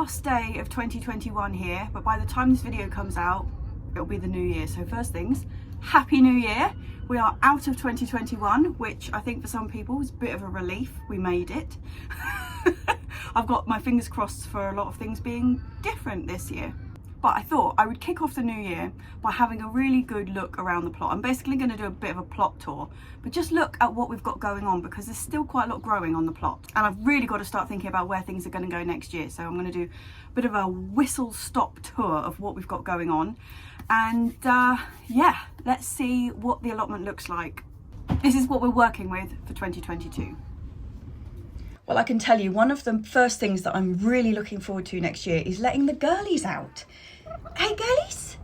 last day of 2021 here, but by the time this video comes out, it'll be the new year. So first things, Happy New Year. We are out of 2021, which I think for some people is a bit of a relief. We made it. I've got my fingers crossed for a lot of things being different this year. But I thought I would kick off the new year by having a really good look around the plot. I'm basically going to do a bit of a plot tour, but just look at what we've got going on, because there's still quite a lot growing on the plot. And I've really got to start thinking about where things are going to go next year. So I'm going to do a bit of a whistle-stop tour of what we've got going on. And yeah, let's see what the allotment looks like. This is what we're working with for 2022. Well, I can tell you, one of the first things that I'm really looking forward to next year is letting the girlies out. Hey, girlies!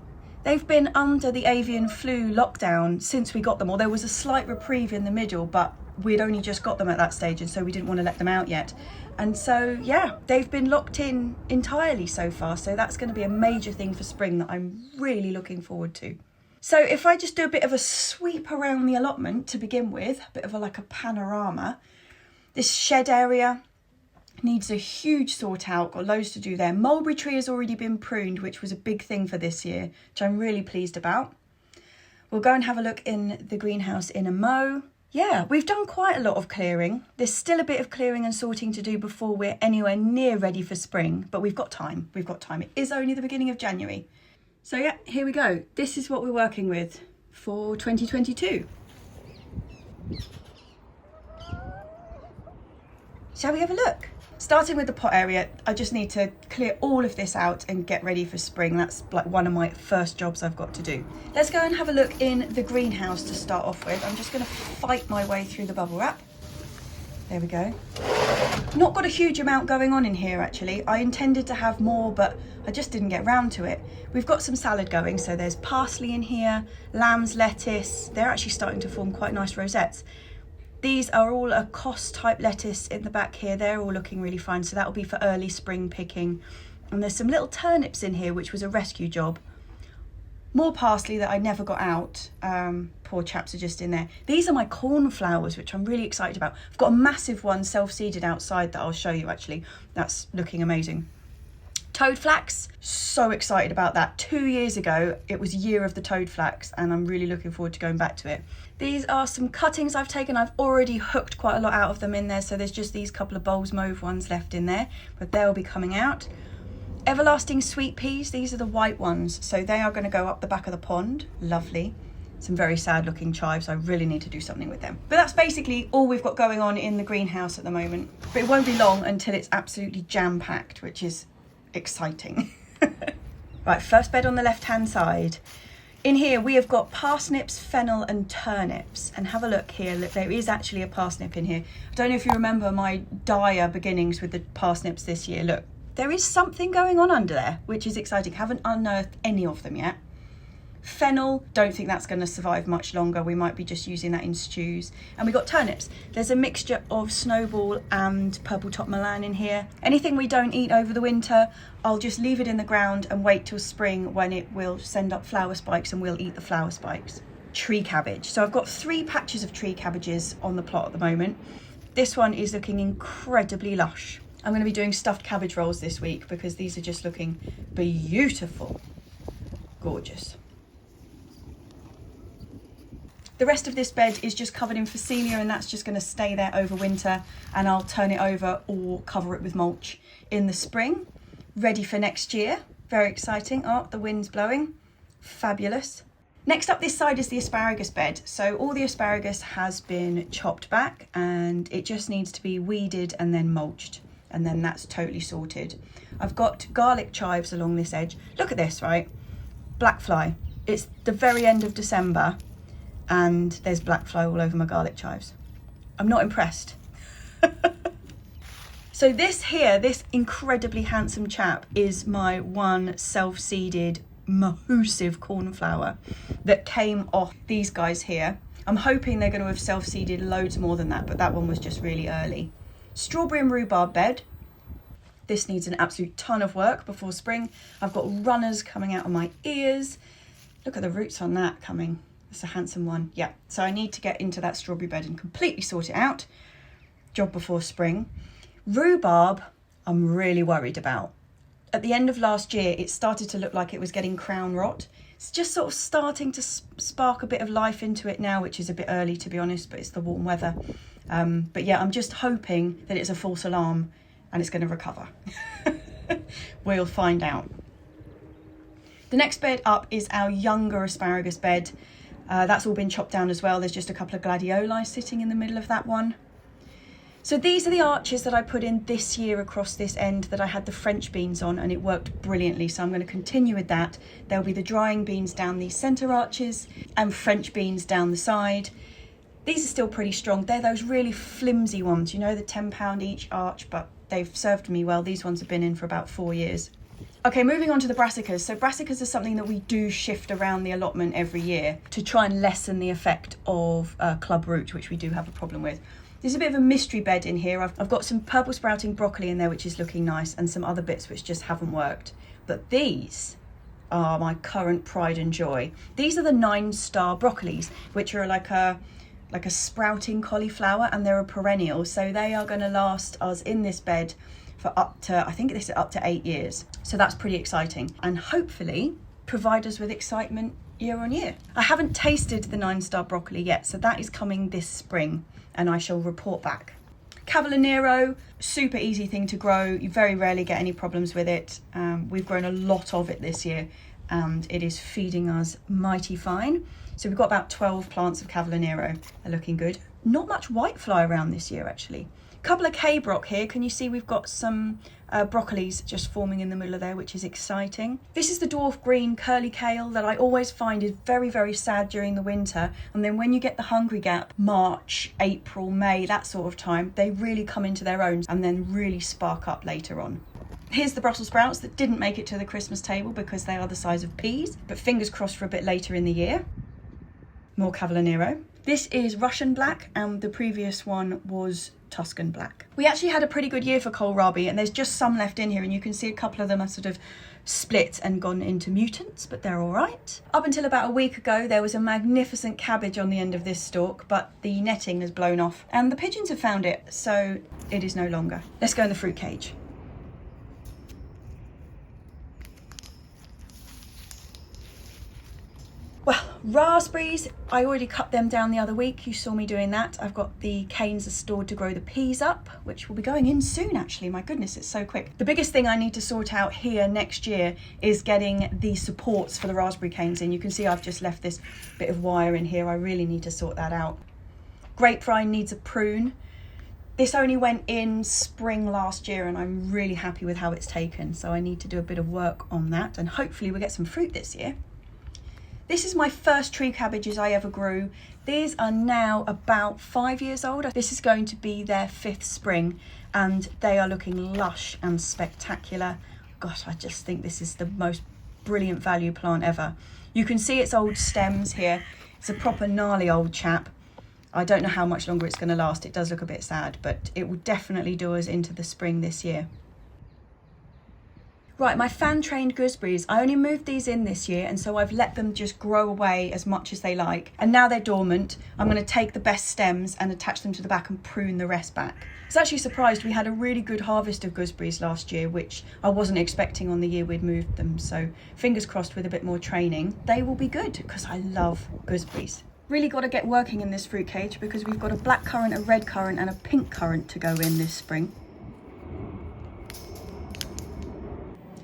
They've been under the avian flu lockdown since we got them, or there was a slight reprieve in the middle, but we'd only just got them at that stage, and so we didn't want to let them out yet. And so, yeah, they've been locked in entirely so far, so that's going to be a major thing for spring that I'm really looking forward to. So if I just do a bit of a sweep around the allotment to begin with, a bit of like a panorama. This shed area needs a huge sort out, got loads to do there. Mulberry tree has already been pruned, which was a big thing for this year, which I'm really pleased about. We'll go and have a look in the greenhouse in a mo. Yeah, we've done quite a lot of clearing. There's still a bit of clearing and sorting to do before we're anywhere near ready for spring, but we've got time. We've got time. It is only the beginning of January. So yeah, here we go. This is what we're working with for 2022. Shall we have a look? Starting with the pot area, I just need to clear all of this out and get ready for spring. That's like one of my first jobs I've got to do. Let's go and have a look in the greenhouse to start off with. I'm just going to fight my way through the bubble wrap. There we go. Not got a huge amount going on in here actually. I intended to have more, but I just didn't get round to it. We've got some salad going, so there's parsley in here, lamb's lettuce. They're actually starting to form quite nice rosettes. These are all a Kos type lettuce in the back here. They're all looking really fine. So that'll be for early spring picking. And there's some little turnips in here, which was a rescue job. More parsley that I never got out. Poor chaps are just in there. These are my cornflowers, which I'm really excited about. I've got a massive one self-seeded outside that I'll show you actually. That's looking amazing. Toad flax, so excited about that. 2 years ago, it was year of the toad flax, and I'm really looking forward to going back to it. These are some cuttings I've taken. I've already hooked quite a lot out of them in there, so there's just these couple of bulbs mauve ones left in there, but they'll be coming out. Everlasting sweet peas, these are the white ones, so they are going to go up the back of the pond. Lovely. Some very sad looking chives. I really need to do something with them. But that's basically all we've got going on in the greenhouse at the moment. But it won't be long until it's absolutely jam-packed, which is exciting. Right, first bed on the left hand side. In here we have got parsnips, fennel and turnips, and have a look here. Look, there is actually a parsnip in here. I don't know if you remember my dire beginnings with the parsnips this year. Look, there is something going on under there, which is exciting. Haven't unearthed any of them yet. Fennel, don't think that's going to survive much longer. We might be just using that in stews. And we got turnips. There's a mixture of snowball and purple top Milan in here. Anything we don't eat over the winter, I'll just leave it in the ground and wait till spring when it will send up flower spikes and we'll eat the flower spikes. Tree cabbage. So I've got 3 patches of tree cabbages on the plot at the moment. This one is looking incredibly lush. I'm going to be doing stuffed cabbage rolls this week because these are just looking beautiful. Gorgeous. The rest of this bed is just covered in Phacelia, and that's just going to stay there over winter, and I'll turn it over or cover it with mulch in the spring. Ready for next year. Very exciting. Oh, the wind's blowing. Fabulous. Next up this side is the asparagus bed. So all the asparagus has been chopped back and it just needs to be weeded and then mulched, and then that's totally sorted. I've got garlic chives along this edge. Look at this, right? Black fly. It's the very end of December and there's black fly all over my garlic chives. I'm not impressed. So this here, this incredibly handsome chap is my one self-seeded massive cornflower that came off these guys here. I'm hoping they're going to have self-seeded loads more than that, but that one was just really early. Strawberry and rhubarb bed. This needs an absolute ton of work before spring. I've got runners coming out of my ears. Look at the roots on that coming. That's a handsome one. Yeah, so I need to get into that strawberry bed and completely sort it out. Job before spring. Rhubarb, I'm really worried about. At the end of last year, it started to look like it was getting crown rot. It's just sort of starting to spark a bit of life into it now, which is a bit early to be honest, but it's the warm weather. But yeah, I'm just hoping that it's a false alarm and it's going to recover. We'll find out. The next bed up is our younger asparagus bed. That's all been chopped down as well. There's just a couple of gladioli sitting in the middle of that one. So these are the arches that I put in this year across this end that I had the French beans on, and it worked brilliantly. So I'm going to continue with that. There'll be the drying beans down these centre arches and French beans down the side. These are still pretty strong. They're those really flimsy ones, you know, the £10 each arch, but they've served me well. These ones have been in for about 4 years. Okay, moving on to the brassicas. So brassicas are something that we do shift around the allotment every year to try and lessen the effect of club root, which we do have a problem with. There's a bit of a mystery bed in here. I've got some purple sprouting broccoli in there, which is looking nice, and some other bits which just haven't worked. But these are my current pride and joy. These are the 9-star broccolis, which are like a sprouting cauliflower, and they're a perennial. So they are going to last us in this bed for up to, I think this is up to 8 years. So that's pretty exciting, and hopefully provide us with excitement year on year. I haven't tasted the 9-star broccoli yet, so that is coming this spring, and I shall report back. Cavolo Nero, super easy thing to grow. You very rarely get any problems with it. We've grown a lot of it this year, and it is feeding us mighty fine. So we've got about 12 plants of Cavolo Nero. They're looking good. Not much whitefly around this year, actually. Couple of K-Brock here. Can you see we've got some broccolis just forming in the middle of there, which is exciting. This is the dwarf green curly kale that I always find is very, very sad during the winter. And then when you get the hungry gap, March, April, May, that sort of time, they really come into their own and then really spark up later on. Here's the Brussels sprouts that didn't make it to the Christmas table because they are the size of peas, but fingers crossed for a bit later in the year. More Cavolo Nero. This is Russian black, and the previous one was Tuscan black. We actually had a pretty good year for kohlrabi, and there's just some left in here, and you can see a couple of them are sort of split and gone into mutants, but they're all right. Up until about a week ago, there was a magnificent cabbage on the end of this stalk, but the netting has blown off, and the pigeons have found it, so it is no longer. Let's go in the fruit cage. Well, raspberries, I already cut them down the other week. You saw me doing that. I've got the canes stored to grow the peas up, which will be going in soon, actually. My goodness, it's so quick. The biggest thing I need to sort out here next year is getting the supports for the raspberry canes in. You can see I've just left this bit of wire in here. I really need to sort that out. Grapevine needs a prune. This only went in spring last year, and I'm really happy with how it's taken. So I need to do a bit of work on that, and hopefully we'll get some fruit this year. This is my first tree cabbages I ever grew. These are now about 5 years old. This is going to be their 5th spring, and they are looking lush and spectacular. Gosh, I just think this is the most brilliant value plant ever. You can see its old stems here. It's a proper gnarly old chap. I don't know how much longer it's going to last. It does look a bit sad, but it will definitely do us into the spring this year. Right, my fan-trained gooseberries, I only moved these in this year, and so I've let them just grow away as much as they like. And now they're dormant, I'm going to take the best stems and attach them to the back and prune the rest back. I was actually surprised. We had a really good harvest of gooseberries last year, which I wasn't expecting on the year we'd moved them. So fingers crossed, with a bit more training, they will be good, because I love gooseberries. Really got to get working in this fruit cage, because we've got a black currant, a red currant and a pink currant to go in this spring.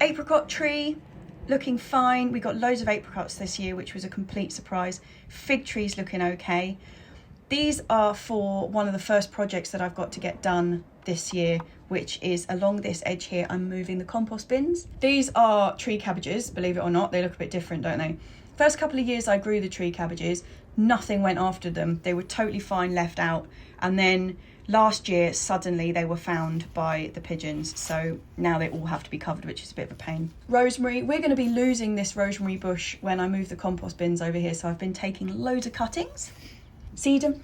Apricot tree, looking fine. We got loads of apricots this year, which was a complete surprise. Fig trees looking okay. These are for one of the first projects that I've got to get done this year, which is along this edge here. I'm moving the compost bins. These are tree cabbages, believe it or not. They look a bit different, don't they? First couple of years I grew the tree cabbages, nothing went after them. They were totally fine left out. And then last year, suddenly they were found by the pigeons. So now they all have to be covered, which is a bit of a pain. Rosemary, we're going to be losing this rosemary bush when I move the compost bins over here. So I've been taking loads of cuttings. Sedum,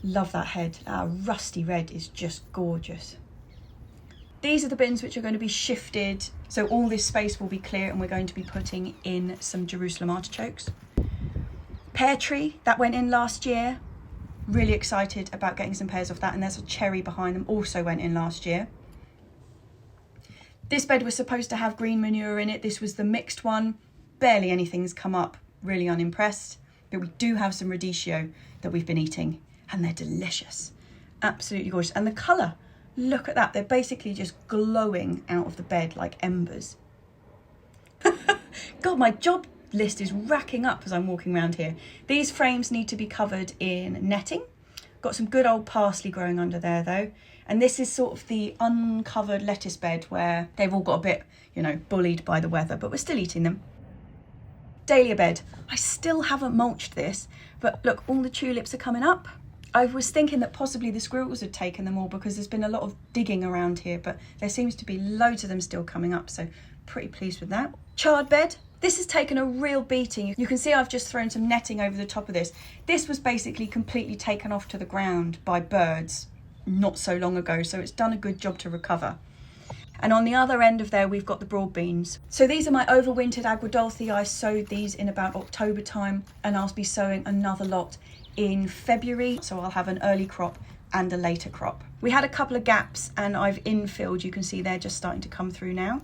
love that head. That rusty red is just gorgeous. These are the bins which are going to be shifted. So all this space will be clear, and we're going to be putting in some Jerusalem artichokes. Pear tree, that went in last year. Really excited about getting some pears off that, and there's a cherry behind them, also went in last year. This bed was supposed to have green manure in it. This was the mixed one. Barely anything's come up, really unimpressed. But we do have some radicchio that we've been eating, and they're delicious. Absolutely gorgeous. And the colour, look at that. They're basically just glowing out of the bed like embers. God, my job list is racking up as I'm walking around here. These frames need to be covered in netting. Got some good old parsley growing under there though. And this is sort of the uncovered lettuce bed where they've all got a bit, you know, bullied by the weather, but we're still eating them. Dahlia bed. I still haven't mulched this, but look, all the tulips are coming up. I was thinking that possibly the squirrels had taken them all because there's been a lot of digging around here, but there seems to be loads of them still coming up, so pretty pleased with that. Chard bed. This has taken a real beating. You can see I've just thrown some netting over the top of this. This was basically completely taken off to the ground by birds not so long ago, so it's done a good job to recover. And on the other end of there, we've got the broad beans. So these are my overwintered agrodolce. I sowed these in about October time, and I'll be sowing another lot in February. So I'll have an early crop and a later crop. We had a couple of gaps and I've infilled. You can see they're just starting to come through now.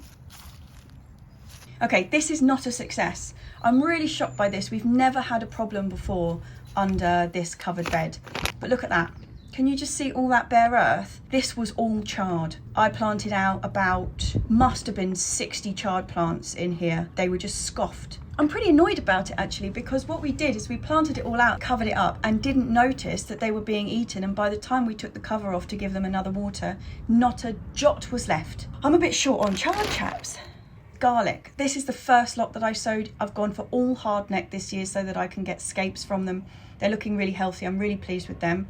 Okay, this is not a success. I'm really shocked by this. We've never had a problem before under this covered bed. But look at that. Can you just see all that bare earth? This was all chard. I planted out about, must have been 60 chard plants in here. They were just scoffed. I'm pretty annoyed about it actually, because what we did is we planted it all out, covered it up, and didn't notice that they were being eaten. And by the time we took the cover off to give them another water, not a jot was left. I'm a bit short on chard, chaps. Garlic. This is the first lot that I sowed. I've gone for all hard neck this year so that I can get scapes from them. They're looking really healthy. I'm really pleased with them.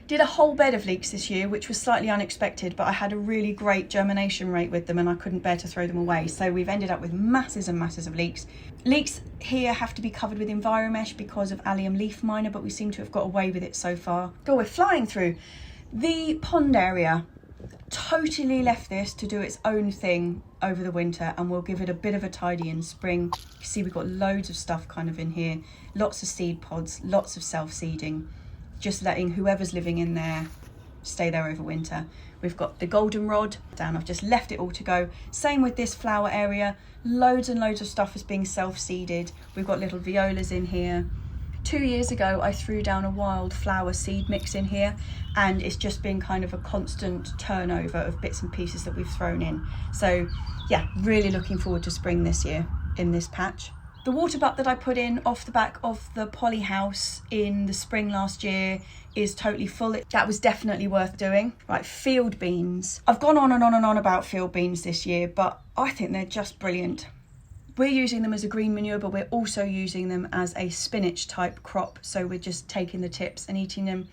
Did a whole bed of leeks this year, which was slightly unexpected, but I had a really great germination rate with them and I couldn't bear to throw them away. So we've ended up with masses and masses of leeks. Leeks here have to be covered with Enviromesh because of allium leaf miner, but we seem to have got away with it so far. Oh, we're flying through. The pond area, totally left this to do its own thing over the winter, and we'll give it a bit of a tidy in spring. You see we've got loads of stuff kind of in here, lots of seed pods, lots of self-seeding, just letting whoever's living in there stay there over winter. We've got the goldenrod down. I've just left it all to go. Same with this flower area, loads and loads of stuff is being self-seeded. We've got little violas in here. 2 years ago I threw down a wildflower seed mix in here, and it's just been kind of a constant turnover of bits and pieces that we've thrown in. So yeah, really looking forward to spring this year in this patch. The water butt that I put in off the back of the poly house in the spring last year is totally full. That was definitely worth doing. Right, field beans. I've gone on and on and on about field beans this year, but I think they're just brilliant. We're using them as a green manure, but we're also using them as a spinach type crop. So we're just taking the tips and eating them.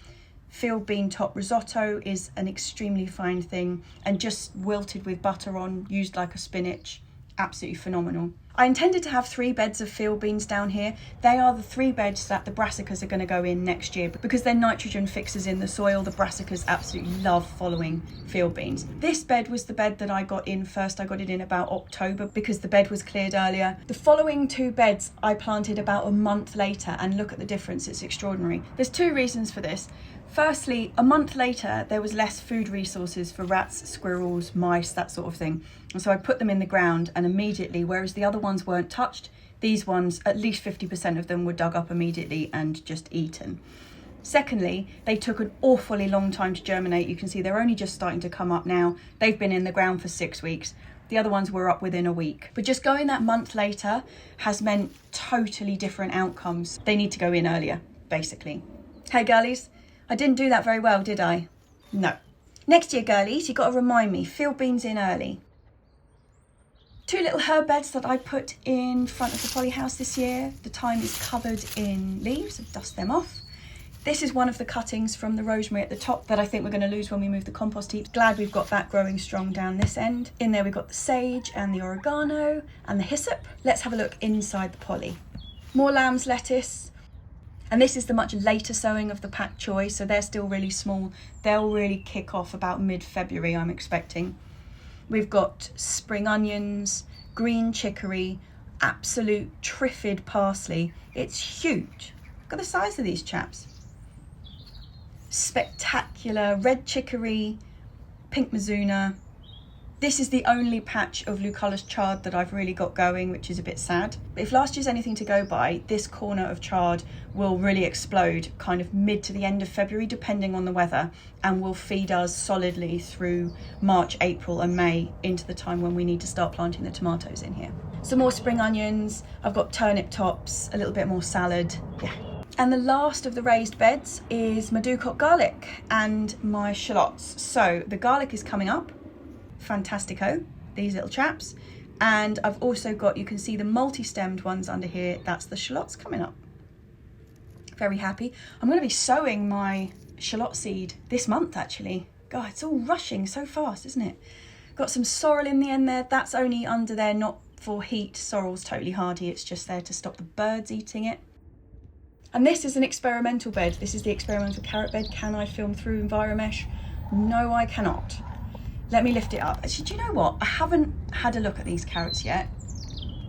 Field bean top risotto is an extremely fine thing, and just wilted with butter on, used like a spinach. Absolutely phenomenal. I intended to have 3 beds of field beans down here. They are the 3 beds that the brassicas are going to go in next year because they're nitrogen fixers in the soil. The brassicas absolutely love following field beans. This bed was the bed that I got in first. I got it in about October because the bed was cleared earlier. The following 2 beds I planted about a month later, and look at the difference. It's extraordinary. There's 2 reasons for this. Firstly, a month later, there was less food resources for rats, squirrels, mice, that sort of thing. And so I put them in the ground, and immediately, whereas the other ones weren't touched, these ones, at least 50% of them were dug up immediately and just eaten. Secondly, they took an awfully long time to germinate. You can see they're only just starting to come up now. They've been in the ground for 6 weeks. The other ones were up within a week. But just going that month later has meant totally different outcomes. They need to go in earlier, basically. Hey girlies. I didn't do that very well, did I? No. Next year, girlies, you've got to remind me, field beans in early. 2 little herb beds that I put in front of the poly house this year. The thyme is covered in leaves, so dust them off. This is one of the cuttings from the rosemary at the top that I think we're going to lose when we move the compost heap. Glad we've got that growing strong down this end. In there we've got the sage and the oregano and the hyssop. Let's have a look inside the poly. More lamb's lettuce. And this is the much later sowing of the pak choi, so they're still really small. They'll really kick off about mid-February, I'm expecting. We've got spring onions, green chicory, absolute triffid parsley. It's huge. Look at the size of these chaps. Spectacular red chicory, pink mizuna, This is the only patch of Lucullus chard that I've really got going, which is a bit sad. But if last year's anything to go by, this corner of chard will really explode kind of mid to the end of February, depending on the weather, and will feed us solidly through March, April and May into the time when we need to start planting the tomatoes in here. Some more spring onions, I've got turnip tops, a little bit more salad, yeah. And the last of the raised beds is my Ducote garlic and my shallots. So the garlic is coming up. Fantastico, these little chaps, and I've also got, you can see the multi-stemmed ones under here, that's the shallots coming up. Very happy. I'm going to be sowing my shallot seed this month actually. God, it's all rushing so fast, isn't it? Got some sorrel in the end there, that's only under there not for heat. Sorrel's totally hardy, it's just there to stop the birds eating it. And this is an experimental bed. This is the experimental carrot bed. Can I film through EnviroMesh? No, I cannot. Let me lift it up. Actually, do you know what? I haven't had a look at these carrots yet.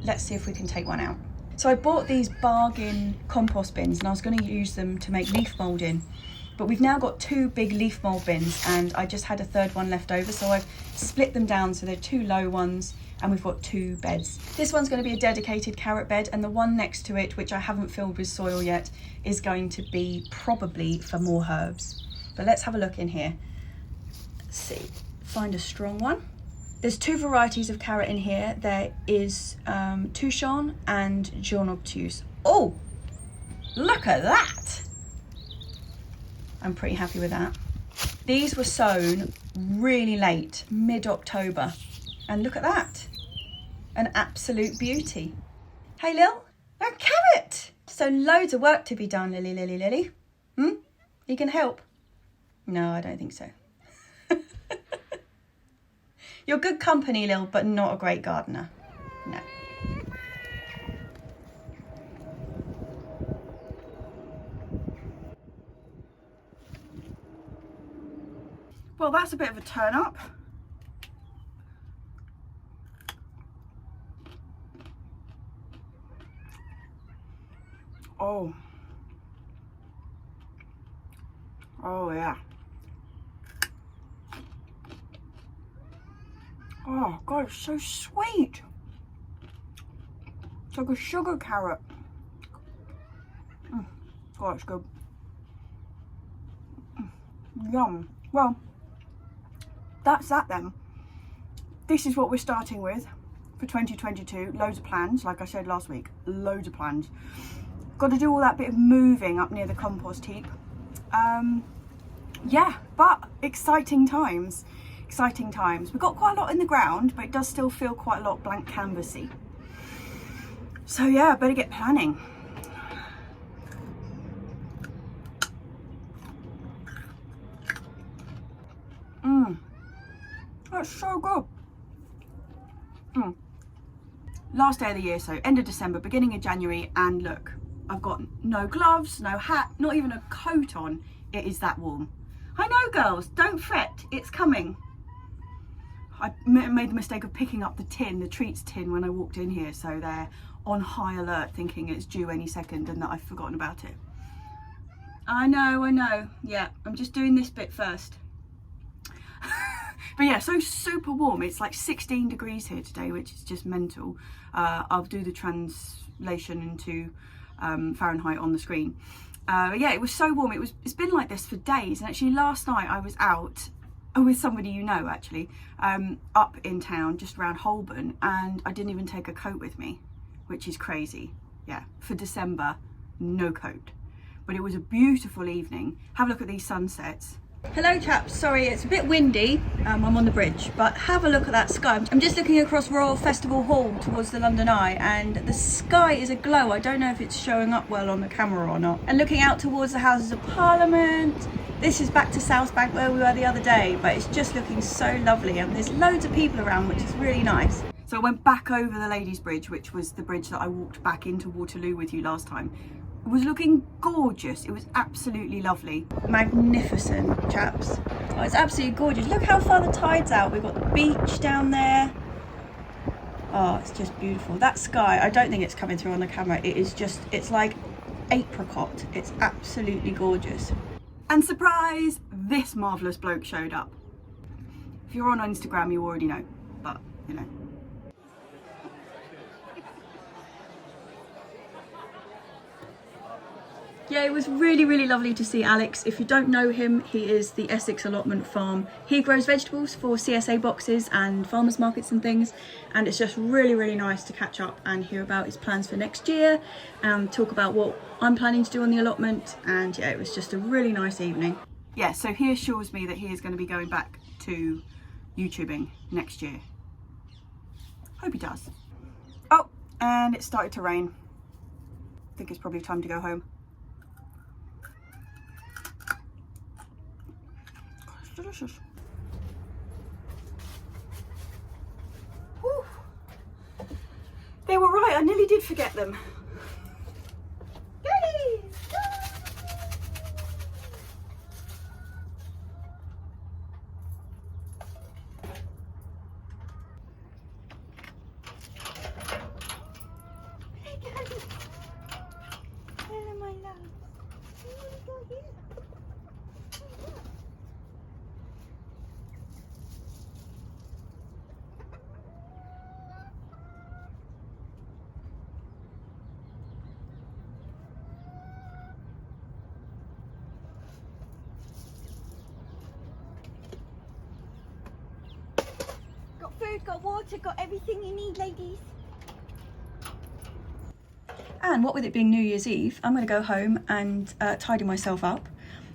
Let's see if we can take one out. So I bought these bargain compost bins and I was going to use them to make leaf mould in. But we've now got 2 big leaf mould bins and I just had a third one left over. So I've split them down so they're 2 low ones and we've got 2 beds. This one's going to be a dedicated carrot bed and the one next to it, which I haven't filled with soil yet, is going to be probably for more herbs. But let's have a look in here. Let's see. Find a strong one. There's 2 varieties of carrot in here. There is Touchon and Jaune Obtuse. Oh, look at that. I'm pretty happy with that. These were sown really late, mid-October. And look at that. An absolute beauty. Hey, Lil, a carrot. So loads of work to be done, Lily. You can help? No, I don't think so. You're good company, Lil, but not a great gardener. No. Well, that's a bit of a turn up. Oh. Oh, yeah. Oh God, it's so sweet. It's like a sugar carrot. God, it's good. Yum. Well, that's that then. This is what we're starting with for 2022. Loads of plans, like I said last week, loads of plans. Got to do all that bit of moving up near the compost heap. Yeah, but exciting times. Exciting times. We've got quite a lot in the ground, but it does still feel quite a lot blank canvassy. So yeah, better get planning. That's so good. Last day of the year, so end of December, beginning of January, and look, I've got no gloves, no hat, not even a coat on. It is that warm. I know, girls, don't fret, it's coming. I made the mistake of picking up the tin, the treats tin, when I walked in here, so they're on high alert thinking it's due any second and that I've forgotten about it. I know, yeah, I'm just doing this bit first. But yeah, so super warm. It's like 16 degrees here today, which is just mental. I'll do the translation into Fahrenheit on the screen. Yeah, it was so warm. It's been like this for days, and actually last night I was out with somebody you know, actually, up in town just around Holborn, and I didn't even take a coat with me, which is crazy. Yeah, for December, no coat. But it was a beautiful evening. Have a look at these sunsets. Hello chaps, sorry it's a bit windy, I'm on the bridge, but have a look at that sky. I'm just looking across Royal Festival Hall towards the London Eye, and the sky is aglow. I don't know if it's showing up well on the camera or not. And looking out towards the Houses of Parliament. This is back to South Bank where we were the other day, but it's just looking so lovely, and there's loads of people around, which is really nice. So I went back over the Ladies Bridge, which was the bridge that I walked back into Waterloo with you last time. It was looking gorgeous. It was absolutely lovely. Magnificent, chaps. Oh, it's absolutely gorgeous. Look how far the tide's out. We've got the beach down there. Oh, it's just beautiful. That sky, I don't think it's coming through on the camera. It is just, it's like apricot. It's absolutely gorgeous. And surprise, this marvellous bloke showed up. If you're on Instagram, you already know. you know. Yeah, it was really, really lovely to see Alex. If you don't know him, he is the Essex Allotment Farm. He grows vegetables for CSA boxes and farmers markets and things. And it's just really, really nice to catch up and hear about his plans for next year and talk about what I'm planning to do on the allotment. And yeah, it was just a really nice evening. Yeah, so he assures me that he is going to be going back to YouTubing next year. Hope he does. Oh, and it started to rain. I think it's probably time to go home. Delicious. Whew. They were right, I nearly did forget them. Yay! Hello, my love. Go here. Got food, got water, got everything you need, ladies. And what with it being New Year's Eve, I'm going to go home and tidy myself up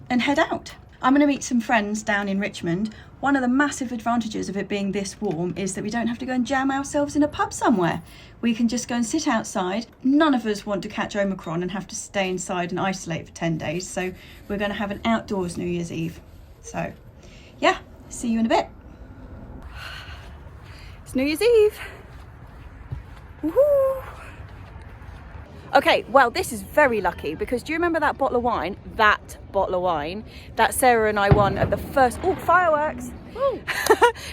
and head out. I'm going to meet some friends down in Richmond. One of the massive advantages of it being this warm is that we don't have to go and jam ourselves in a pub somewhere. We can just go and sit outside. None of us want to catch Omicron and have to stay inside and isolate for 10 days. So we're going to have an outdoors New Year's Eve. So yeah, see you in a bit. It's New Year's Eve. Woohoo! Okay, well, this is very lucky because do you remember that bottle of wine? That bottle of wine that Sarah and I won at the first... Oh, fireworks!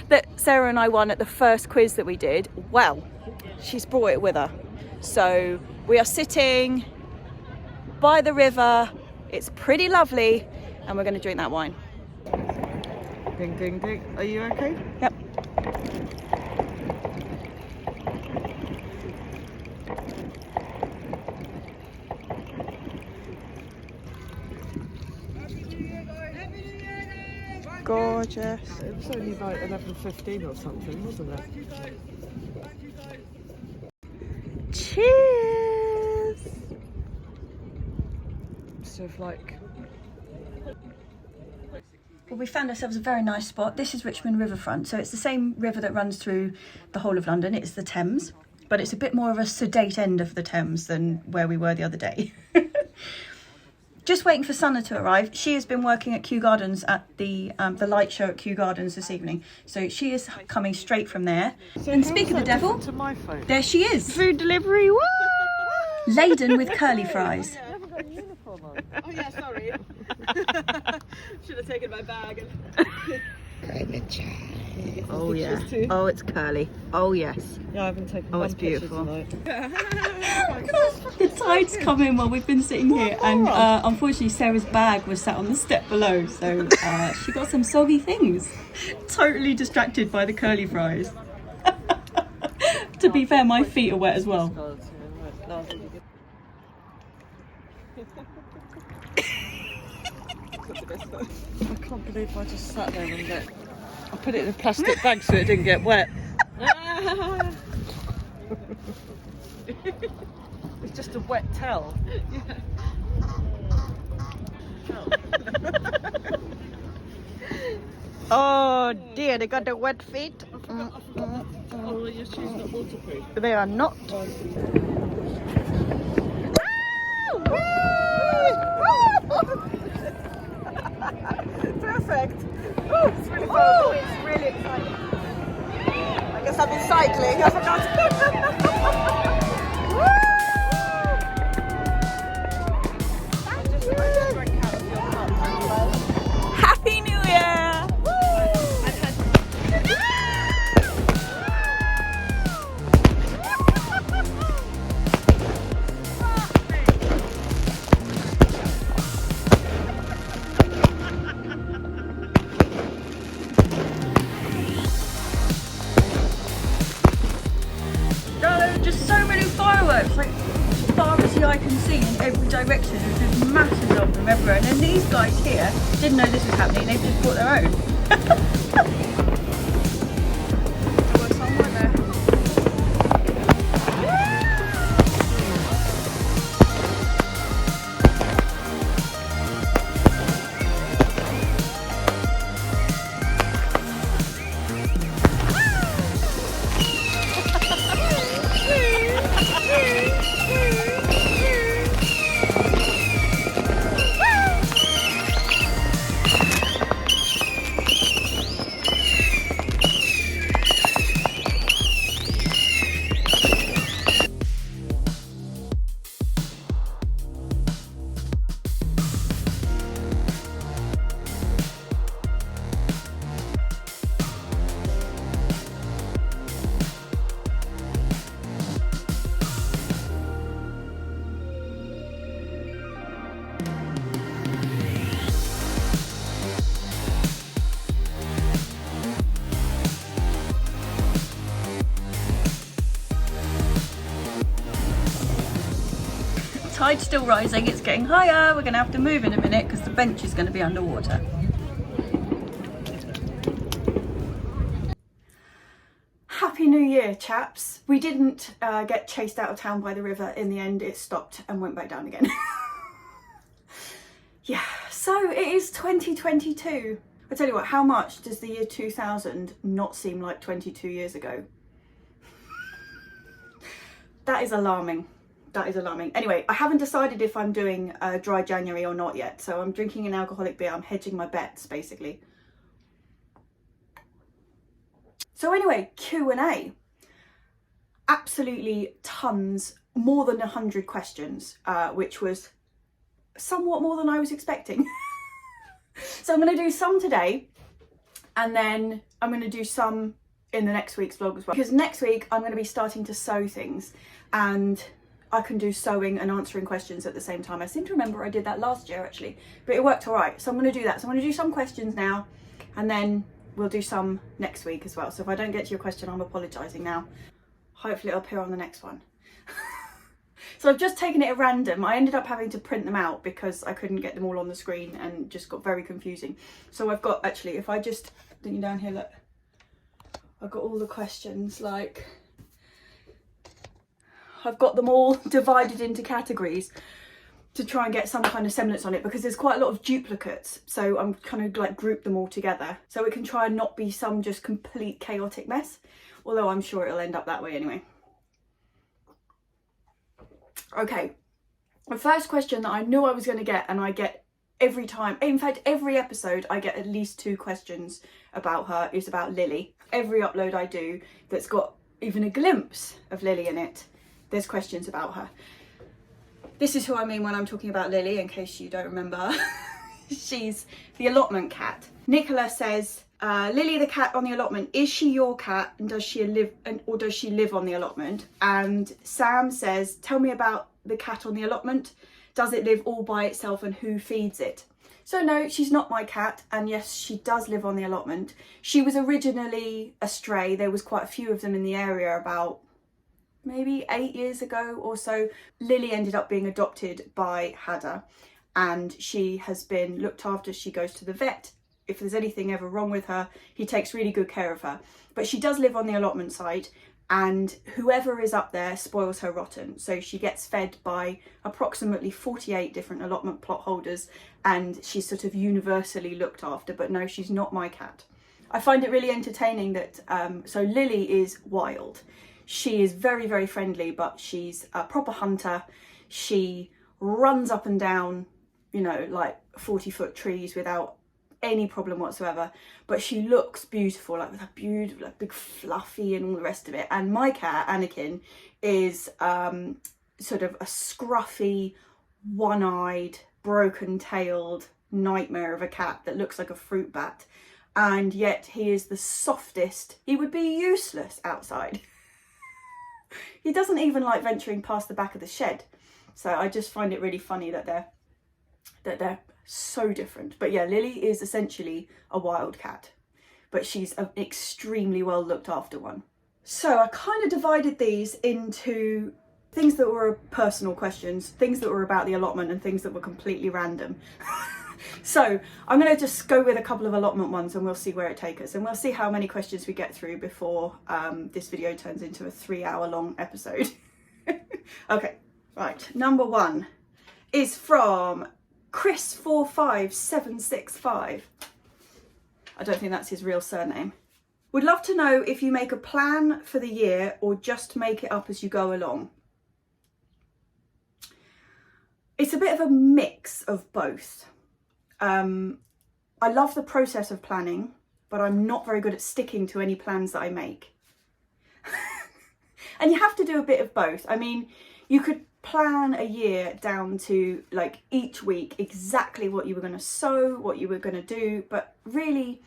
That Sarah and I won at the first quiz that we did. Well, she's brought it with her. So we are sitting by the river. It's pretty lovely and we're going to drink that wine. Ding, ding, ding. Are you okay? Yep. Gorgeous. It was only about 11:15 or something, wasn't it? Cheers! Sort of like... Well, we found ourselves a very nice spot. This is Richmond Riverfront, so it's the same river that runs through the whole of London. It's the Thames, but it's a bit more of a sedate end of the Thames than where we were the other day. Just waiting for Sana to arrive. She has been working at Kew Gardens at the light show at Kew Gardens this evening. So she is coming straight from there. So and speak of the devil, to my phone? there she is. Food delivery, woo! Laden with curly fries. I haven't got a uniform on. Oh yeah, sorry. Should have taken my bag. Oh yeah. Oh, it's curly. Oh yes. Yeah, I haven't taken Oh, one it's picture beautiful. tonight. The tide's come in while we've been sitting here, and unfortunately Sarah's bag was sat on the step below, so she got some soggy things. Totally distracted by the curly fries. To be fair, my feet are wet as well. I can't believe I just sat there and I put it in a plastic bag so it didn't get wet. It's just a wet towel. Oh dear, they got the wet feet. Oh, your shoes not waterproof. They are not. Perfect. Oh, it's really fun. It's really exciting. I guess I've been cycling. I forgot. Happy New Year! so many fireworks, like as far as the eye can see in every direction. There's just masses of them everywhere. And then these guys here didn't know this was happening. They've just brought their own. Tide's still rising, it's getting higher. We're going to have to move in a minute because the bench is going to be underwater. Happy New Year, chaps. We didn't get chased out of town by the river in the end. It stopped and went back down again. Yeah, so it is 2022. I tell you what, how much does the year 2000 not seem like 22 years ago? That is alarming. That is alarming. Anyway, I haven't decided if I'm doing a dry January or not yet. So I'm drinking an alcoholic beer. I'm hedging my bets, basically. So anyway, Q&A. Absolutely tons, more than 100 questions, which was somewhat more than I was expecting. So I'm going to do some today, and then I'm going to do some in the next week's vlog as well. Because next week I'm going to be starting to sew things, and I can do sewing and answering questions at the same time. I seem to remember I did that last year actually, but it worked all right. So I'm going to do that. So I'm going to do some questions now, and then we'll do some next week as well. So if I don't get to your question, I'm apologising now. Hopefully it'll appear on the next one. So I've just taken it at random. I ended up having to print them out because I couldn't get them all on the screen and just got very confusing. So I've got, actually, if I just think down here, look, I've got all the questions, like, I've got them all divided into categories to try and get some kind of semblance on it, because there's quite a lot of duplicates. So I'm kind of like grouped them all together so it can try and not be some just complete chaotic mess. Although I'm sure it'll end up that way anyway. Okay, the first question that I knew I was going to get, and I get every time, in fact every episode I get at least 2 questions about her, is about Lily. Every upload I do that's got even a glimpse of Lily in it, there's questions about her. This is who I mean when I'm talking about Lily, in case you don't remember her. She's the allotment cat. Nicola says, Lily the cat on the allotment, is she your cat, and does she live on the allotment? And Sam says, tell me about the cat on the allotment. Does it live all by itself, and who feeds it? So no, she's not my cat, and yes, she does live on the allotment. She was originally a stray. There was quite a few of them in the area about maybe 8 years ago or so. Lily ended up being adopted by Hadder, and she has been looked after. She goes to the vet. If there's anything ever wrong with her, he takes really good care of her. But she does live on the allotment site, and whoever is up there spoils her rotten. So she gets fed by approximately 48 different allotment plot holders, and she's sort of universally looked after. But no, she's not my cat. I find it really entertaining that, so Lily is wild. She is very, very friendly, but she's a proper hunter. She runs up and down, you know, like 40-foot trees without any problem whatsoever. But she looks beautiful, like with a beautiful, like big fluffy and all the rest of it. And my cat, Anakin, is sort of a scruffy, one-eyed, broken-tailed nightmare of a cat that looks like a fruit bat. And yet he is the softest. He would be useless outside. He doesn't even like venturing past the back of the shed. So I just find it really funny that they're so different. But yeah, Lily is essentially a wild cat, but she's an extremely well looked after one. So I kind of divided these into things that were personal questions, things that were about the allotment, and things that were completely random. So I'm going to just go with a couple of allotment ones and we'll see where it takes us, and we'll see how many questions we get through before this video turns into a 3-hour long episode. Okay, right, number one is from Chris45765. I don't think that's his real surname. Would love to know if you make a plan for the year or just make it up as you go along. It's a bit of a mix of both. I love the process of planning, but I'm not very good at sticking to any plans that I make. And you have to do a bit of both. I mean, you could plan a year down to like each week exactly what you were going to sow, what you were going to do, but really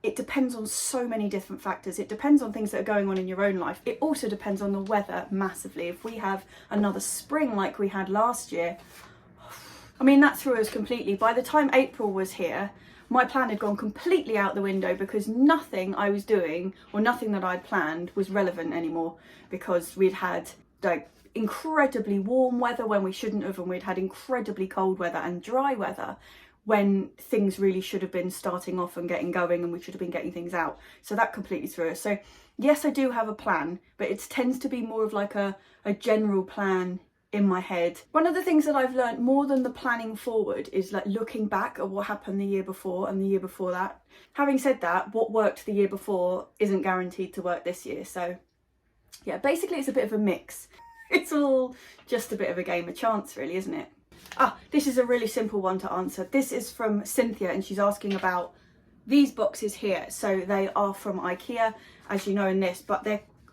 it depends on so many different factors. It depends on things that are going on in your own life. It also depends on the weather massively. If we have another spring like we had last year, I mean, that threw us completely. By the time April was here, my plan had gone completely out the window because nothing I was doing or nothing that I'd planned was relevant anymore, because we'd had like incredibly warm weather when we shouldn't have, and we'd had incredibly cold weather and dry weather when things really should have been starting off and getting going, and we should have been getting things out. So that completely threw us. So yes, I do have a plan, but it tends to be more of like a general plan in my head. One of the things that I've learned more than the planning forward is like looking back at what happened the year before and the year before that. Having said that, what worked the year before isn't guaranteed to work this year. So yeah, basically it's a bit of a mix. It's all just a bit of a game of chance really, isn't it? This is a really simple one to answer. This is from Cynthia and she's asking about these boxes here. So they are from IKEA, as you know in this, but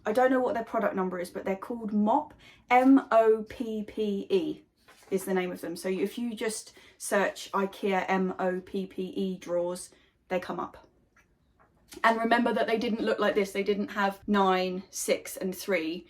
I don't know what their product number is, but they're called MOPPE, MOPPE is the name of them. So if you just search IKEA MOPPE drawers, they come up. And remember that they didn't look like this. They didn't have 9, 6 and 3.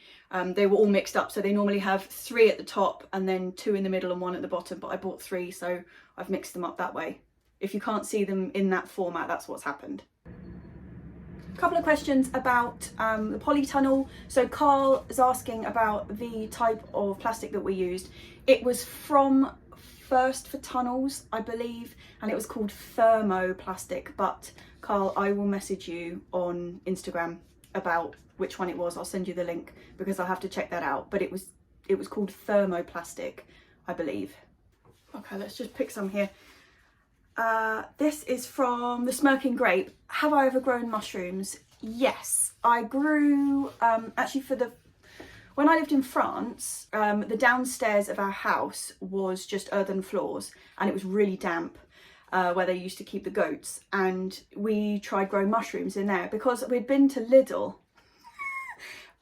They were all mixed up. So they normally have 3 at the top and then 2 in the middle and 1 at the bottom. But I bought 3, so I've mixed them up that way. If you can't see them in that format, that's what's happened. A couple of questions about the polytunnel. So Carl is asking about the type of plastic that we used. It was from First for Tunnels, I believe, and it was called thermoplastic. But Carl, I will message you on Instagram about which one it was. I'll send you the link because I'll have to check that out. But it was called thermoplastic, I believe. Okay, let's just pick some here. This is from the Smirking Grape. Have I ever grown mushrooms? Yes, I grew actually when I lived in France, the downstairs of our house was just earthen floors and it was really damp where they used to keep the goats, and we tried growing mushrooms in there because we'd been to Lidl.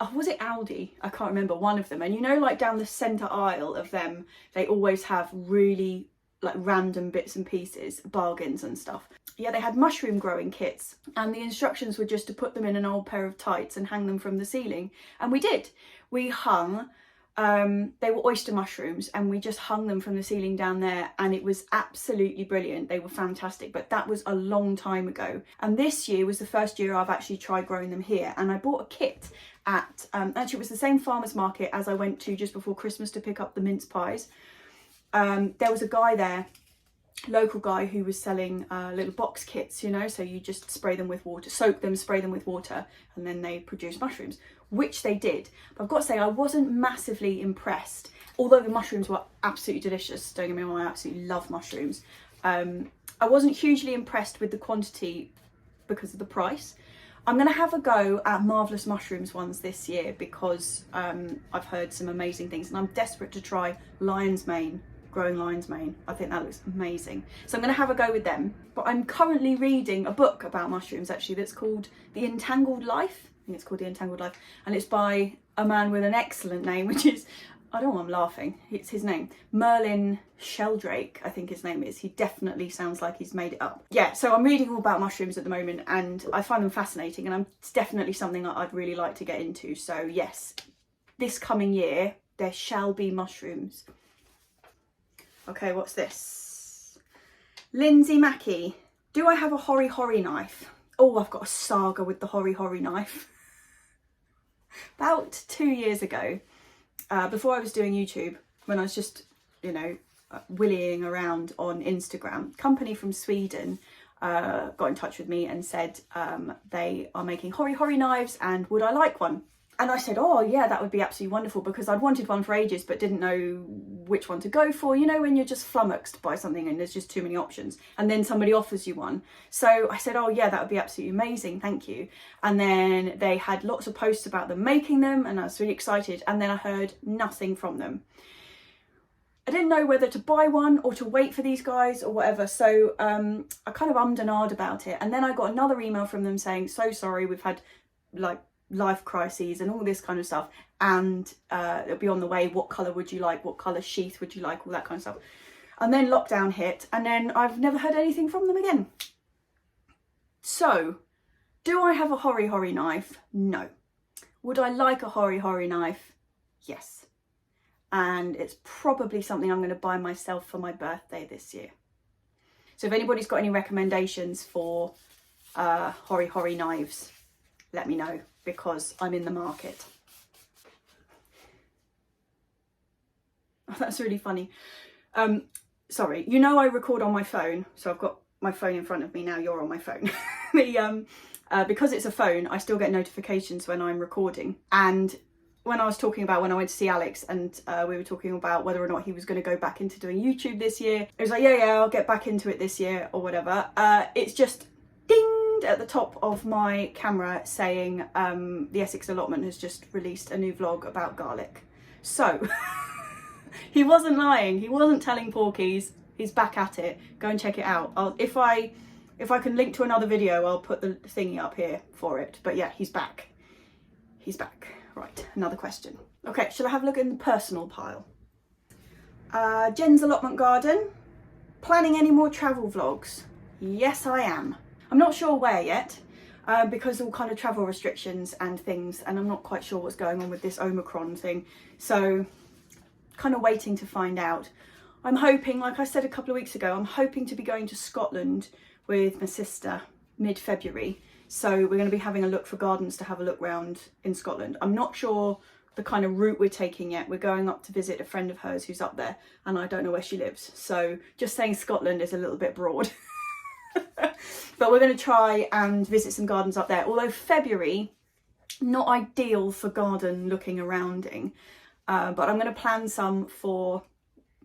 Oh, was it Aldi? I can't remember, one of them. And you know, like down the centre aisle of them, they always have really like random bits and pieces, bargains and stuff. Yeah, they had mushroom growing kits and the instructions were just to put them in an old pair of tights and hang them from the ceiling. And we did. We hung, they were oyster mushrooms, and we just hung them from the ceiling down there, and it was absolutely brilliant. They were fantastic, but that was a long time ago. And this year was the first year I've actually tried growing them here. And I bought a kit at, actually it was the same farmer's market as I went to just before Christmas to pick up the mince pies. There was a guy there, local guy, who was selling little box kits, you know, so you just spray them with water, soak them, spray them with water, and then they produce mushrooms, which they did. But I've got to say, I wasn't massively impressed, although the mushrooms were absolutely delicious. Don't get me wrong, I absolutely love mushrooms. I wasn't hugely impressed with the quantity because of the price. I'm going to have a go at Marvellous Mushrooms ones this year because I've heard some amazing things, and I'm desperate to try lion's mane, growing lion's mane. I think that looks amazing. So I'm going to have a go with them. But I'm currently reading a book about mushrooms actually that's called The Entangled Life. I think it's called The Entangled Life. And it's by a man with an excellent name, which is, I don't know why I'm laughing, it's his name, Merlin Sheldrake, I think his name is. He definitely sounds like he's made it up. Yeah, so I'm reading all about mushrooms at the moment and I find them fascinating, and it's definitely something that I'd really like to get into. So yes, this coming year, there shall be mushrooms. Okay, what's this? Lindsay Mackey, do I have a hori hori knife? Oh, I've got a saga with the hori hori knife. About 2 years ago, before I was doing YouTube, when I was just, you know, willying around on Instagram, company from Sweden got in touch with me and said they are making hori knives and would I like one? And I said, oh yeah, that would be absolutely wonderful, because I'd wanted one for ages but didn't know which one to go for. You know, when you're just flummoxed by something and there's just too many options and then somebody offers you one. So I said, oh yeah, that would be absolutely amazing, thank you. And then they had lots of posts about them making them and I was really excited, and then I heard nothing from them. I didn't know whether to buy one or to wait for these guys or whatever, so I kind of ummed and ahed about it. And then I got another email from them saying, so sorry, we've had like life crises and all this kind of stuff, and it'll be on the way. What colour would you like? What colour sheath would you like? All that kind of stuff. And then lockdown hit, and then I've never heard anything from them again. So, do I have a hori knife? No. Would I like a hori knife? Yes. And it's probably something I'm going to buy myself for my birthday this year. So if anybody's got any recommendations for hori knives, let me know, because I'm in the market. Oh, that's really funny. Sorry, you know I record on my phone, so I've got my phone in front of me now, you're on my phone. Because it's a phone, I still get notifications when I'm recording. And when I was talking about when I went to see Alex and we were talking about whether or not he was going to go back into doing YouTube this year, it was like, yeah, I'll get back into it this year or whatever. It's just dinged at the top of my camera saying the Essex Allotment has just released a new vlog about garlic. So he wasn't lying, he wasn't telling porkies, he's back at it. Go and check it out. If I can link to another video, I'll put the thingy up here for it. But yeah, he's back. He's back. Right, another question. Okay, shall I have a look in the personal pile? Jen's allotment garden. Planning any more travel vlogs? Yes, I am. I'm not sure where yet, because all kind of travel restrictions and things, and I'm not quite sure what's going on with this Omicron thing. So, kind of waiting to find out. I'm hoping, like I said a couple of weeks ago, I'm hoping to be going to Scotland with my sister mid-February. So we're going to be having a look for gardens to have a look round in Scotland. I'm not sure the kind of route we're taking yet. We're going up to visit a friend of hers who's up there, and I don't know where she lives. So just saying Scotland is a little bit broad. But we're going to try and visit some gardens up there. Although February, not ideal for garden looking arounding. But I'm going to plan some for,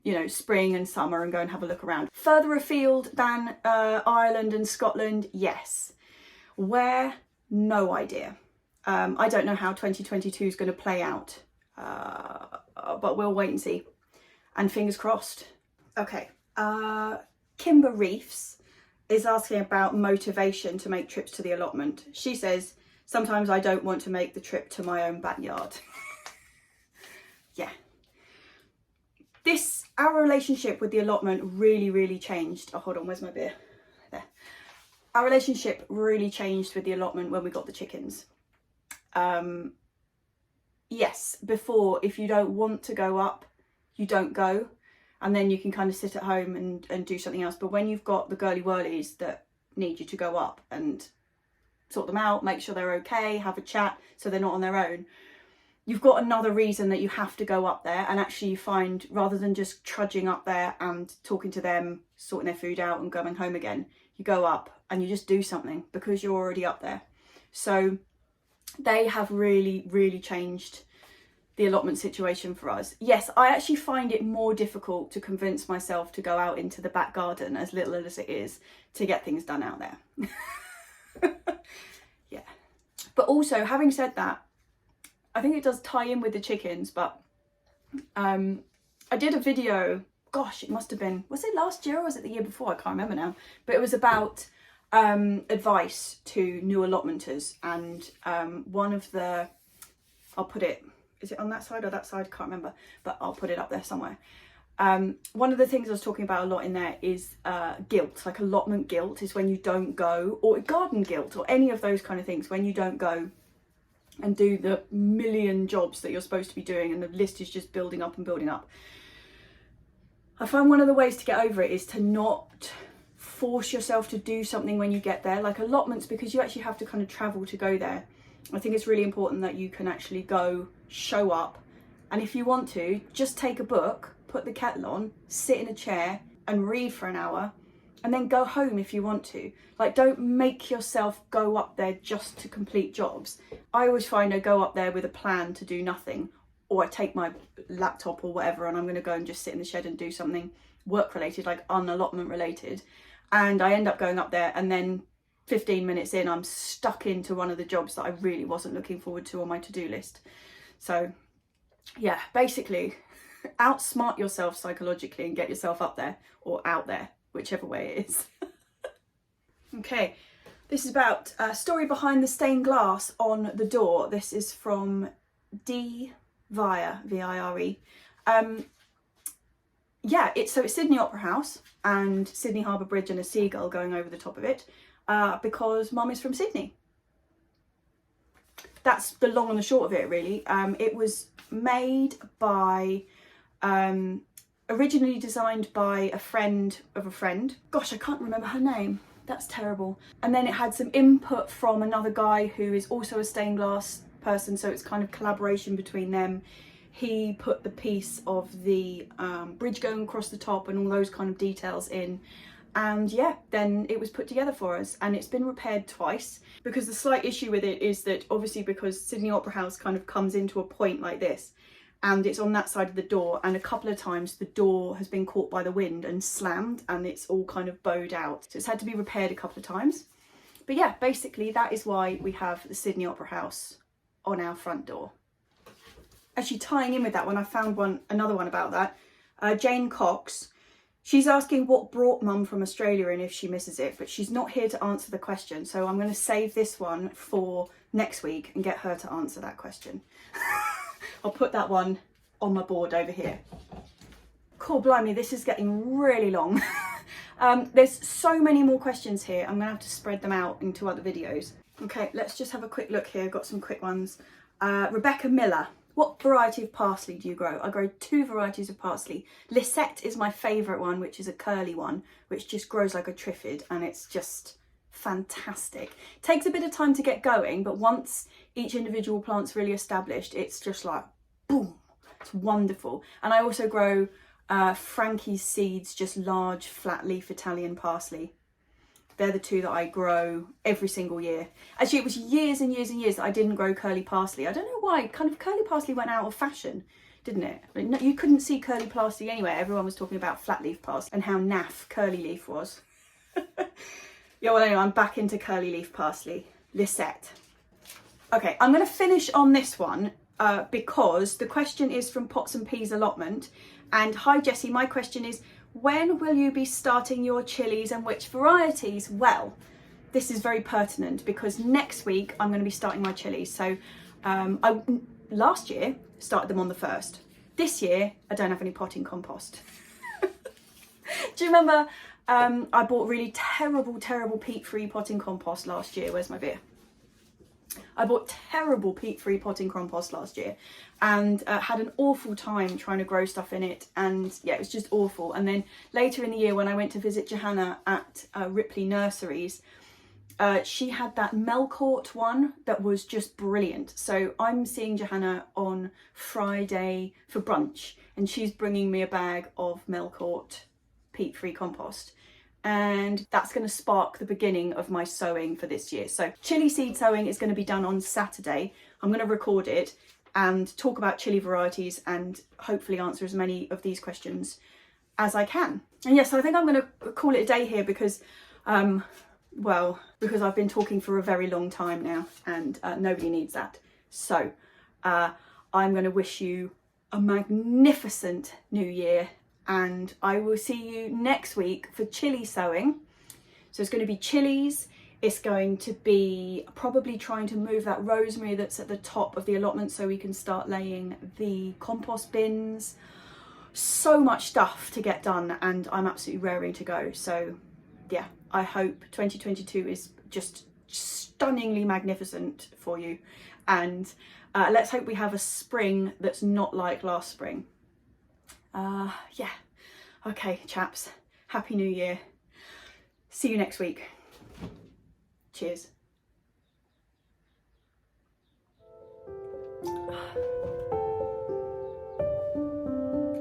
you know, spring and summer and go and have a look around. Further afield than Ireland and Scotland, yes. Where? No idea. I don't know how 2022 is going to play out, but we'll wait and see. And fingers crossed. Okay, Kimber Reefs is asking about motivation to make trips to the allotment. She says, sometimes I don't want to make the trip to my own backyard. Yeah. Our relationship with the allotment really changed. Oh, hold on, where's my beer? There. Our relationship really changed with the allotment when we got the chickens. Yes, before, if you don't want to go up, you don't go, and then you can kind of sit at home and do something else. But when you've got the girly whirlies that need you to go up and sort them out, make sure they're okay, have a chat so they're not on their own, you've got another reason that you have to go up there. And actually you find, rather than just trudging up there and talking to them, sorting their food out and going home again, you go up and you just do something because you're already up there. So they have really changed the allotment situation for us. Yes, I actually find it more difficult to convince myself to go out into the back garden, as little as it is, to get things done out there. Yeah. But also, having said that, I think it does tie in with the chickens, but I did a video, gosh, it must have been, was it last year or was it the year before? I can't remember now. But it was about advice to new allotmenters, and one of the, I'll put it, is it on that side or that side? Can't remember, but I'll put it up there somewhere. One of the things I was talking about a lot in there is guilt, like allotment guilt is when you don't go, or garden guilt, or any of those kind of things, when you don't go and do the million jobs that you're supposed to be doing and the list is just building up and building up. I find one of the ways to get over it is to not force yourself to do something when you get there. Like allotments, because you actually have to kind of travel to go there, I think it's really important that you can actually go, show up, and if you want to, just take a book, put the kettle on, sit in a chair and read for an hour, and then go home if you want to. Like, don't make yourself go up there just to complete jobs. I always find I go up there with a plan to do nothing, or I take my laptop or whatever and I'm going to go and just sit in the shed and do something work related, like unallotment related, and I end up going up there and then 15 minutes in I'm stuck into one of the jobs that I really wasn't looking forward to on my to-do list. So yeah, basically outsmart yourself psychologically and get yourself up there, or out there, whichever way it is. Okay, this is about a story behind the stained glass on the door. This is from D Vire, V-I-R-E. Yeah, it's Sydney Opera House and Sydney Harbour Bridge and a seagull going over the top of it, because Mum is from Sydney. That's the long and the short of it, really. It was made by, originally designed by a friend of a friend. Gosh, I can't remember her name. That's terrible. And then it had some input from another guy who is also a stained glass person, so it's kind of collaboration between them. He put the piece of the bridge going across the top and all those kind of details in. And yeah, then it was put together for us, and it's been repaired twice, because the slight issue with it is that obviously because Sydney Opera House kind of comes into a point like this, and it's on that side of the door, and a couple of times the door has been caught by the wind and slammed, and it's all kind of bowed out. So it's had to be repaired a couple of times. But yeah, basically that is why we have the Sydney Opera House on our front door. Actually, tying in with that one, I found another one about that. Jane Cox. She's asking what brought Mum from Australia and if she misses it, but she's not here to answer the question. So I'm going to save this one for next week and get her to answer that question. I'll put that one on my board over here. Cool, blimey, this is getting really long. There's so many more questions here. I'm going to have to spread them out into other videos. Okay, let's just have a quick look here. Got some quick ones. Rebecca Miller. What variety of parsley do you grow? I grow 2 varieties of parsley. Lisette is my favourite one, which is a curly one, which just grows like a triffid, and it's just fantastic. Takes a bit of time to get going, but once each individual plant's really established, it's just like, boom, it's wonderful. And I also grow Frankie's seeds, just large flat leaf Italian parsley. They're the 2 that I grow every single year. Actually, it was years and years and years that I didn't grow curly parsley. I don't know why. Kind of curly parsley went out of fashion, didn't it? I mean, no, you couldn't see curly parsley anywhere. Everyone was talking about flat leaf parsley and how naff curly leaf was. Yeah, well, anyway, I'm back into curly leaf parsley. Lisette. Okay, I'm going to finish on this one because the question is from Pots and Peas Allotment. And hi, Jessie, my question is, when will you be starting your chilies and which varieties? Well, this is very pertinent because next week I'm going to be starting my chilies. So I last year started them on the 1st. This year I don't have any potting compost. Do you remember I bought really terrible peat-free potting compost last year? Where's my beer? I bought terrible peat-free potting compost last year and had an awful time trying to grow stuff in it, and yeah, it was just awful. And then later in the year when I went to visit Johanna at Ripley Nurseries, she had that Melcourt one that was just brilliant. So I'm seeing Johanna on Friday for brunch, and she's bringing me a bag of Melcourt peat-free compost. And that's going to spark the beginning of my sowing for this year. So chili seed sowing is going to be done on Saturday. I'm going to record it and talk about chili varieties and hopefully answer as many of these questions as I can. And yes, I think I'm going to call it a day here because, well, because I've been talking for a very long time now and nobody needs that. So I'm going to wish you a magnificent new year, and I will see you next week for chili sowing. So it's going to be chilies. It's going to be probably trying to move that rosemary that's at the top of the allotment so we can start laying the compost bins. So much stuff to get done, and I'm absolutely raring to go. So yeah, I hope 2022 is just stunningly magnificent for you, and let's hope we have a spring that's not like last spring. Yeah, okay chaps, happy new year, see you next week, cheers. I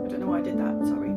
don't know why I did that, sorry.